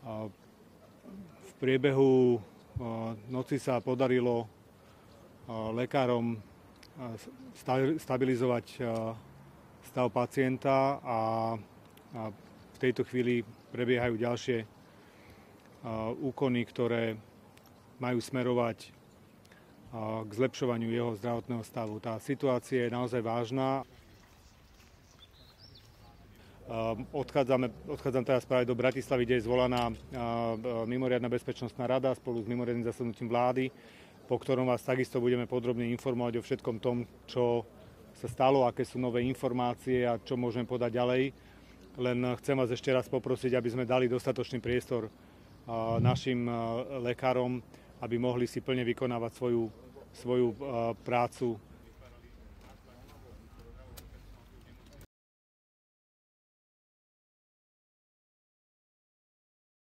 V priebehu noci sa podarilo lekárom stabilizovať stav pacienta a v tejto chvíli prebiehajú ďalšie úkony, ktoré majú smerovať k zlepšovaniu jeho zdravotného stavu. Tá situácia je naozaj vážna. Odchádzam teraz práve do Bratislavy, kde je zvolaná mimoriadna bezpečnostná rada spolu s mimoriadnym zasadnutím vlády, po ktorom vás takisto budeme podrobne informovať o všetkom tom, čo sa stalo, aké sú nové informácie a čo môžeme podať ďalej. Len chcem vás ešte raz poprosiť, aby sme dali dostatočný priestor našim lekárom, aby mohli si plne vykonávať svoju prácu